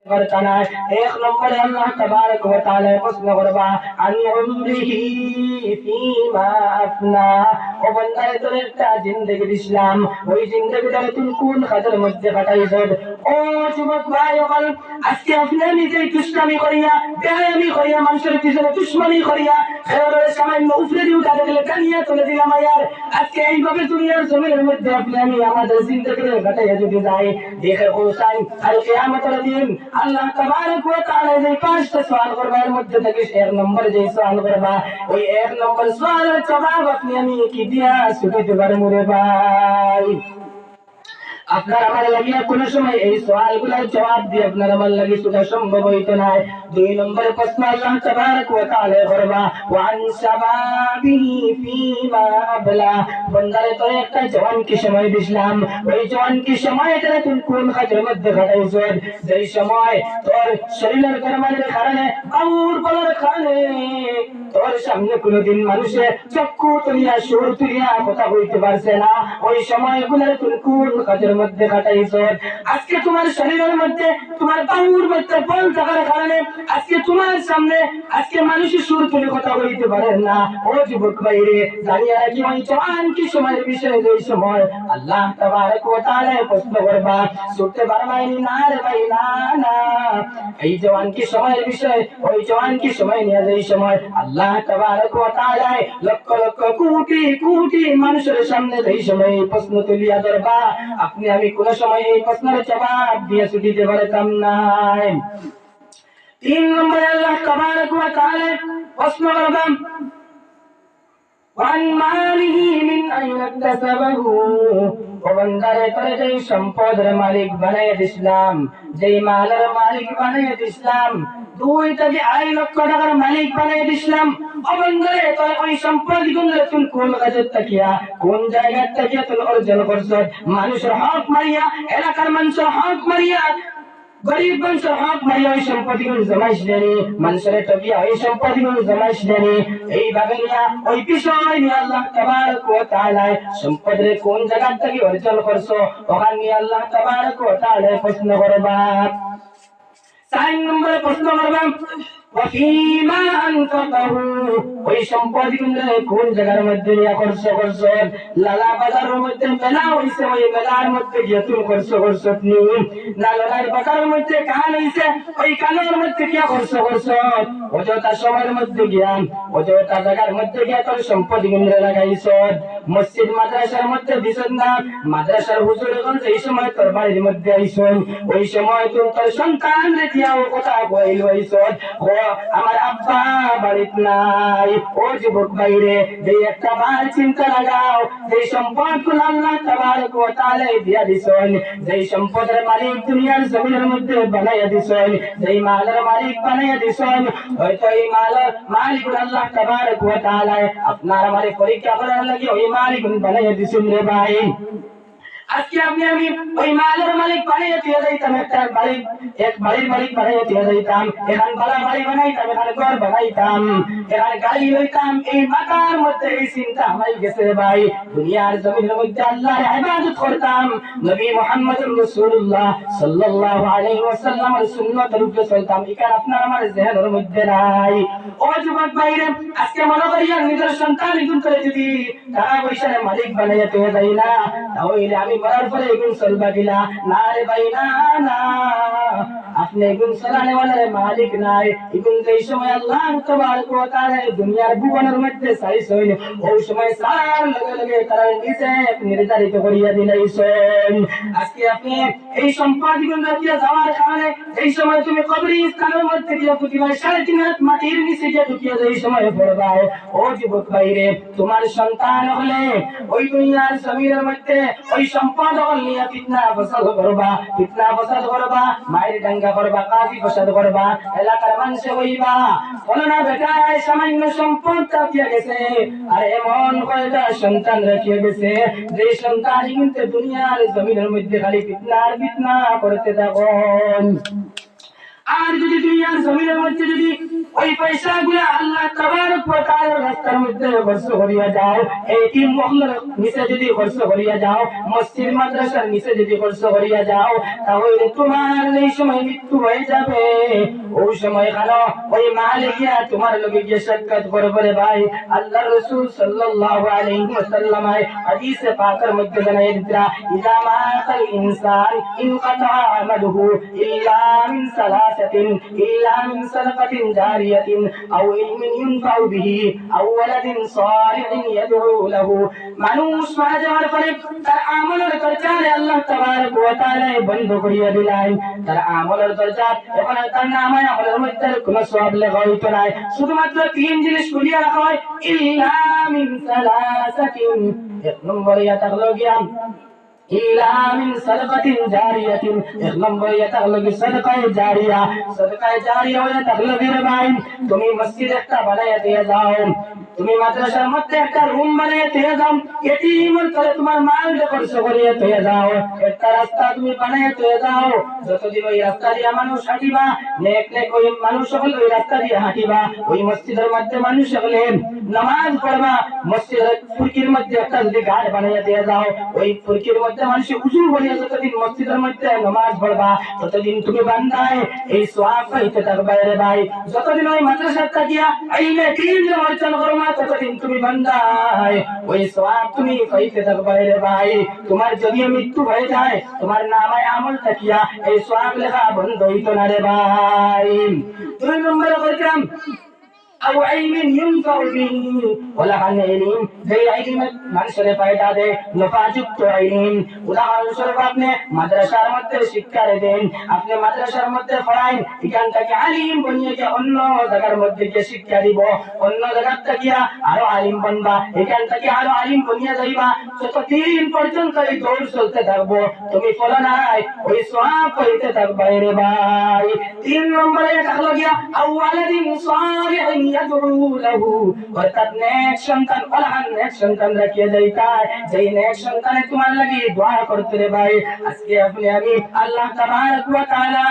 करताना एक नंबर अल्लाह तबारक व तआला प्रश्न करबा अन उम्रिही फीमा अफना ও বান্দারে তোর একটা জিন্দেগি দিলাম ওই জিন্দেগিটারে তুই কোন কাজের মধ্যে কাটাইছ ও যুবক ভাই ওগল আজকে আপনি নিজে দুষ্টামি করিয়া বেয়ামি করিয়া মানুষের পিছনে দুশ্মনী করিয়া খেয়ালের সামান্য উপরে দিয়ে উঠা দেখলে টানিয়া তুলে দিলাম ইয়ার আজকে এইভাবে দুনিয়ার জমিনের মধ্যে আপনি আমি আমাদের জিন্দেগিরে কাটাইয়া যদি যাই দেখে হোসাইন আর কিয়ামতের দিন আল্লাহ তাবারক ওয়া তাআলা যে পাঁচটা সওয়াল করবার মধ্যে থেকে এক নম্বর যে সওয়াল করবা ওই এক নম্বর সওয়ালের জবাব আপনি আমি কি দিয়া ছুটিতে পারবো রে ভাই আপনার আমার লাগিয়া কোন সময় এই সওয়ালগুলোর জবাব দিয়ে আপনার আমার লাগি সুদা সম্ভব হইতো না দুই নম্বর প্রশ্ন আল্লাহ তাবারক ওয়া তাআলা করবা ওয়ান শাবাবিহি ফীমা আবলা বন্দারে তোর একটা জওয়ান কি সময় দিলাম ওই জওয়ান কি সময়টা তুই কোন কাজের মধ্যে কাটাইছ যেই সময় তোর শরীরের গরমানের কারণে আউর বলার কারণে তোর সামনে কোনদিন মানুষের চক্ষু তুলিয়া সুর তুলিয়া কথা বলতে পারছে না ওই সময়গুলোর তুই কোন কাজের মধ্যে কাটাইছ আজকে তোমার শরীরের মধ্যে তোমার বাহুর মধ্যে বল থাকার কারণে আজকে তোমার সামনে আজকে মানুষের সুর তুলে কথা বলতে পারেন না ও যুবক ভাইরে জানিয়া রাখি ওই জওয়ান কি সময়ের বিষয়ে যে সময় আল্লাহ তাবারক ওয়া তাআলা প্রশ্ন করবা শুনতে পারবাইনি না রে ভাই না না এই জওয়ান কি সময়ের বিষয় ওই জওয়ান কি সময় নিয়ে যে সময় আল্লাহ তাবারক ওয়া তাআলা লক্ষ লক্ষ কোটি কোটি মানুষের সামনে যে সময় প্রশ্ন তুলিয়া ধরবা আপনি আমি কোন সময় এই প্রশ্নের জবাব দিয়ে দিতে পারতাম না তিন নম্বরে আল্লাহ তাবারক ওয়া তাআলা প্রশ্ন করবেন ওয়ান মালিহি মিন আইনা ইকতাসাবাহু ও বান্দারে তোরে যেই সম্পদের মালিক বানাইয়া দিলাম যেই মালের মালিক বানাইয়া দিলাম 2 থেকে 2.5 লক্ষ টাকার মালিক বানাইয়া দিলাম ও বান্দারে তোর ওই সম্পদগুলো তুই কোন কাজের তাকিয়া কোন জায়গার তাকিয়া তুই অর্জন করছ মানুষের হক মারিয়া এলাকার মানুষের হক মারিয়া গরিব মানুষের হক মারিয়া ওই সম্পদগুলো জমাইছ দেনি মানুষের টবিয়া ওই সম্পদগুলো জমাইছ দেনি এইভাবে নিয়া ওই বিষয় নিয়ে আল্লাহ তাবারক ওয়া তাআলা সম্পদের কোন জায়গা থেকে অর্জন করছ ওখানে নিয়ে আল্লাহ তাবারক ওয়া তাআলা প্রশ্ন করবা 4 নম্বরে প্রশ্ন করবা ওয়াফীমা আনফাকাহু ওই সম্পদগুলো কোন জায়গার মধ্যে নিয়ে খরচ করছ লালা বাজারের মধ্যে মেলা হইছে ওই মেলার মধ্যে গিয়ে তুমি খরচ করছ নি না লালার বাজারের মধ্যে কান হইছে ওই কানের মধ্যে গিয়ে খরচ করছ অযথা সময়ের মধ্যে গিয়া অযথা জায়গার মধ্যে গিয়ে তোর সম্পদগুলো লাগাইছ মসজিদ মাদ্রাসার মধ্যে দিছেন না মাদ্রাসার হুজুরগণ এই সময় তোর বাড়ির মধ্যে আইছেন ওই সময় তুই তোর সন্তান রেখিয়াও কথা কইল আইছ আমার আব্বা বাড়িতে নাই ও যুবক ভাইরে যে একটা বার চিন্তা লাগাও যে সম্পদগুলো আল্লাহ তাবারক ওয়া তাআলা দিয়া দিছেন যে সম্পদের মালিক দুনিয়ার জমিনের মধ্যে বানাইয়া দিছেন যে মালের মালিক বানাইয়া দিছেন হয়তো এই মালের মালিক আল্লাহ তাবারক ওয়া তাআলা আপনার আমারে পরীক্ষা করার লাগি ওই মালিক বানাইয়া দিছেন রে ভাই আজকে আমি ওই মালের মালিক বানিয়ে দিয়ে যাইতাম একটা বাড়ি এক বাড়ির মালিক বানিয়ে দিয়ে যাইতাম এখান বালা বাড়ি বানাইতাম এখানে ঘর বানাইতাম এখানে গাড়ি লইতাম এই মাথার মধ্যে এই চিন্তা আমার গেছে ভাই দুনিয়ার জমিনের মধ্যে আল্লাহর ইবাদত করতাম নবী মুহাম্মদুর রাসূলুল্লাহ সাল্লাল্লাহু আলাইহি ওয়াসাল্লামের সুন্নতের উপরে চলতাম এখানে আপনার আমার জেহেনের মধ্যে নাই ও যুবক ভাইরা আজকে মনে করিয়া নিজের সন্তান এগুন করে যদি টাকা পয়সার মালিক বানিয়ে দিয়ে যাই না তাহলে আমি মরার পরে এগুন চলবা দিলা না রে ভাই না না আপনি এগুন চলানে ওয়ালার মালিক নাই এগুন যেই সময় আল্লাহ তাবারক ওয়া তাআলা দুনিয়ার ভুবনের মধ্যে চাইছেন ওই সময় সার লগে লগে তারা নিজে নির্ধারিত করিয়া দিলাইছেন আজকে আপনি এই সম্পদগুলো রাখিয়া যাওয়ার কারণে এই সময় তুমি কবরস্থানের মধ্যে গিয়ে প্রতিবার 3.5 হাত মাটির নিচে গিয়ে ঢুকিয়া এই সময় পড়বা ও যুবক ভাইরে তোমার সন্তান হলে ওই দুনিয়ার জমিনের মধ্যে ওই সম্পদ নিয়ে ফিতনা ফসাদ করবা মায়ের দাঙ্গা করবা কাজী ফসাদ করবা এলাকার মানুষে হইবা বলো না বেটা সামান্য সম্পদ রাখিয়া গেছে আর এমন কয়টা সন্তান রাখিয়া গেছে যে সন্তান কিন্তু দুনিয়ার জমিনের মধ্যে খালি ফিতনা করতে থাকুন আর যদি দুনিয়ার জমিনের মধ্যে যদি ওই পয়সাগুলো আল্লাহ তাবারক ওয়া তাআলার রাস্তার মধ্যে খরচ করিয়া যাও, এতিম মহল্লার নিচে যদি খরচ করিয়া যাও, মসজিদ মাদ্রাসার নিচে যদি খরচ করিয়া যাও, তাহলে তোমার এই সময় মৃত্যু হয়ে যাবে। ওই সময় খানো ওই মালিকিয়া তোমার লগে গিয়ে সাক্ষাৎ করবে রে ভাই। আল্লাহর রাসূল সাল্লাল্লাহু আলাইহি ওয়াসাল্লাম হাদিসে পাকের মধ্যে জানাই দিতা, ইযা মাতাল ইনসান ইনকাতা আমালুহু ইল্লা মিন সালাসাতিন, ইল্লা মিন সাদাকাতিন জারিয়াতিন আও ইলমিন ইনফাউ বিহি আও ওয়ালাদিন সালিহিন ইয়াদউ লাহু। মানুষ মারা যাওয়ার পরে তার আমলের দরজারে আল্লাহ তাবারক ওয়া তাআলা বন্ধ করিয়া দিলেন। তার আমলের দরজা এখন তার নামায় আমলের মধ্যে কোনো সওয়াব লেখা হইতো না, শুধুমাত্র তিন জিনিস খুলিয়া রাখা হয়, ইল্লা মিন সালাসাতিন। এক নম্বরে থাকলো গিয়া ইল্লা মিন সাদাকাতিন জারিয়াতিন, এক নম্বরে থাকলো কি সাদাকায়ে জারিয়া। সাদাকায়ে জারিয়া হয়ে থাকলো কি রে ভাই, তুমি মসজিদ একটা বানাইয়া দিয়ে যাও, তুমি মাদ্রাসার মধ্যে একটা রুম বানিয়ে দিয়ে যাও, এতিমের তলে তোমার মাল খরচ করিয়ে দিয়ে যাও, একটা রাস্তা তুমি বানিয়ে দিয়ে যাও, যতদিন ওই রাস্তা দিয়ে মানুষ হাঁটিবা, নেক নেক ওই মানুষ সকল ওই রাস্তা দিয়ে হাঁটিবা, ওই মসজিদের মধ্যে মানুষ সকলে নামাজ পড়বা, মসজিদের ফুরকির মধ্যে একটা যদি ঘাট বানিয়ে দিয়ে যাও, ওই ফুরকির মধ্যে মানুষ উজু করিয়া যতদিন মসজিদের মধ্যে নামাজ পড়বা, ততদিন তুমি বান্দায় এই সওয়াব পাইতে থাকবা রে ভাই। যতদিন ওই মাদ্রাসার থাকিয়া এই তিন অর্জন করবা, ততদিন তুমি বান্দায় ওই সওয়াব তুমি পাইতে থাকবা রে ভাই। তোমার যদি মৃত্যু হয়ে যায়, তোমার নামায় আমল থাকিয়া এই সওয়াব লেখা বন্ধ হইতো না রে ভাই। দুই নম্বরে বলছিলাম আও ইলমিন ইনফাউ বিহি, ওলা ইলম যে ইলম মানুষের ফায়দা দেয়, নফাযুক্ত ইলম। উদাহরণস্বরূপ আপনি মাদ্রাসার মধ্যে শিক্ষা দেন, আপনি মাদ্রাসার মধ্যে পড়াইন, এখান থেকে আলিম বনিয়ে গিয়ে অন্য জায়গার মধ্যে গিয়ে শিক্ষা দিব, অন্য জায়গার থেকে আরো আলিম বনবা, এখান থেকে আরো আলিম বনিয়ে যাইবা, যতদিন পর্যন্ত এই দৌড় চলতে থাকবো, তুমি ফলো নাই ওই সওয়াব পাইতে থাকবা রে ভাই। তিন নম্বরে থাকলো গিয়া আওয়ালাদিন সালিহিন ইয়াদউ লাহু, অর্থাৎ নেক সন্তান, ওলাহান নেক সন্তান রাখিয়ে যাইতা, যেই নেক সন্তানে তোমার লাগি দোয়া করতে রে ভাই। আজকে আপনি আমি আল্লাহ তাবারক ওয়া তাআলা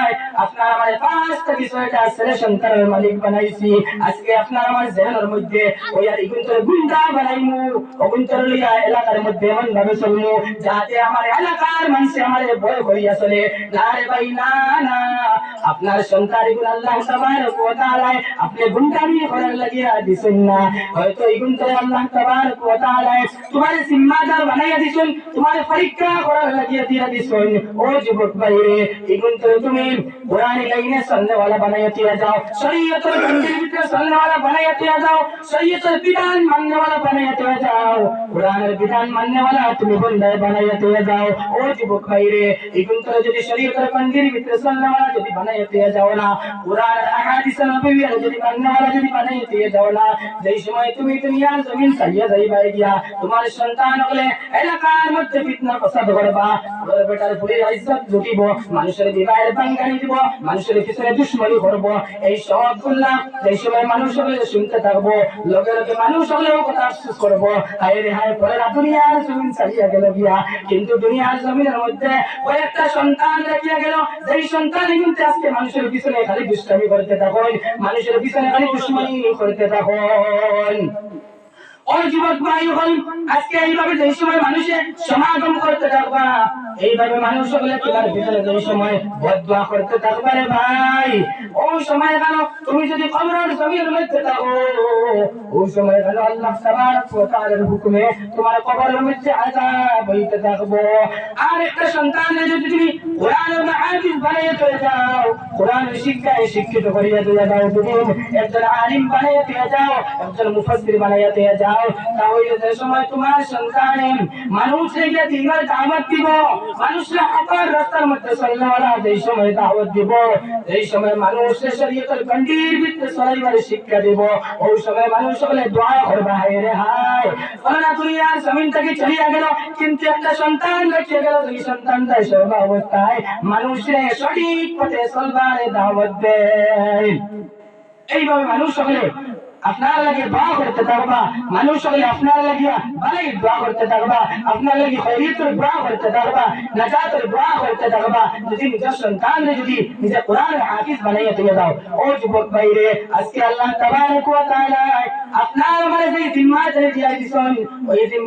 আপনার আমার 5 থেকে 6টা ছেলে সন্তানের মালিক বানাইছি। আজকে আপনার আমার জেনের মধ্যে ওই আর ইগুন্তর গুন্ডা বানাইমু, ওগুন্তর লিয়া এলাকার মধ্যে এমন ভাবে চলমু যাতে আমার এলাকার মানুষ আমারে ভয় করিয়া চলে না রে ভাই, না না। আপনার সন্তান এগুলো আল্লাহ তাবারক ওয়া তাআলা আপনি গুন্ডামি করার লাগিয়া দিছেন না, হয়তো এগুন্তর আল্লাহ তাবারক ওয়া তাআলা তোমার জিম্মাদার বানাইয়া দিছেন, তোমার পরীক্ষা করার লাগিয়া দিয়া দিছেন। ও যুবক ভাই রে, এগুন্তর তুমি কোরআনের লাইনে চলনে वाला বানাইয়া দিয়া যাও, শরীয়তের গণ্ডির ভিতরে চলনে वाला বানাইয়া দিয়া যাও, শরীয়তের বিধান মাননে वाला বানাইয়া দিয়া যাও, কোরআনের বিধান মাননে वाला তুমি বন্দায় বানাইয়া দিয়া যাও। ও যুবক ভাই রে, এগুন্তর যদি শরীয়তের গণ্ডির ভিতরে চলনে वाला যদি বানাইয়া দিয়া যাও না, কোরআনের আহাদিস নববীর যদি মাননে वाला যদি বানাইয়া দিয়া যাও না, যেই সময় তুমি দুনিয়ার জমিন ছাড়িয়া যাইবা গিয়া, তোমার সন্তান হলে এলাকার মধ্যে ফিতনা ফাসাদ করবা, ওর বেটার পুরী ইজ্জত লুটিব, মানুষের বিবাহের বাঙ্গানি দিব, মানুষের পিছনে দুশ্মনী করব, এই সব করলাম। যেই সময় মানুষ হলে শুনতে থাকবো, লগে লগে মানুষ হলেও কথা আফসোস করবো, হায় রে হায় পরে দুনিয়ার জমিন ছাড়িয়া গেল গিয়া, কিন্তু দুনিয়ার জমিনের মধ্যে কয়েকটা সন্তান রাখিয়া গেল, যেই সন্তান কিন্তু আজকে মানুষের পিছনে খালি দুষ্টামি করতে থাকুন, মানুষের পিছনে খালি দুশ্মনী করতে থাকুন। ও যুবক ভাই হল, আজকে এইভাবে যে সময় মানুষের সমাগম করতে থাকবা, এইভাবে মানুষ হলে তোমার ভিতরে যে সময় বদদোয়া করতে থাকবা রে ভাই, ওই সময় কেন তুমি যদি কবরের জমির মধ্যে থাকো, ওই সময় কেন আল্লাহ তাবারক ওয়া তাআলার হুকুমে তোমার কবরের মধ্যে আযাব হইতে থাকবো। আর একটা সন্তানের যদি তুমি কোরআনের হাফেজ বানাইয়া চলে যাও, কোরআনের শিক্ষায় শিক্ষিত করিয়া দিয়ে দাও, তুমি একজন আলিম বানাইয়া দিয়ে যাও, একজন মুফাসসির বানাইয়া দিয়ে যাও, তাহলে যে সময় তোমার সন্তান মানুষকে দিনের দাওয়াত দিব, মানুষরা আপার রাস্তার মধ্যে চলাওয়ালা যেই সময় দাওয়াত দিব, এই সময় মানুষের শরীয়তের গণ্ডির ভিতরে চলাইবার শিক্ষা দিব, ওই সময় মানুষ সকলে দোয়া করবে, হায় রে হায় ফলানা দুনিয়ার জমিন থেকে চলিয়া গেল, কিন্তু একটা সন্তান রেখে গেল, এই সন্তানটা সর্ব অবস্থায় মানুষের সঠিক পথে চলবার দাওয়াত দেয়। এইভাবে মানুষ সকলে আপনার লাগে দোয়া করতে থাকবা, মানুষ হলে আপনার লাগিয়া ভালোই দোয়া করতে থাকবা, আপনার লাগে খৈরিয়তের দোয়া করতে থাকবা, নাজাতের দোয়া করতে থাকবা। যদি নিজের সন্তানরে যদি নিজে কোরআনের হাফিজ বানাইয়া দিয়ে দাও, ও যুবক ভাইরে, আজকে আল্লাহ তাবারক ওয়া তাআলা আপনার আমার যে জিম্মা দিয়ে দিয়েছেন, ওই জিম্মা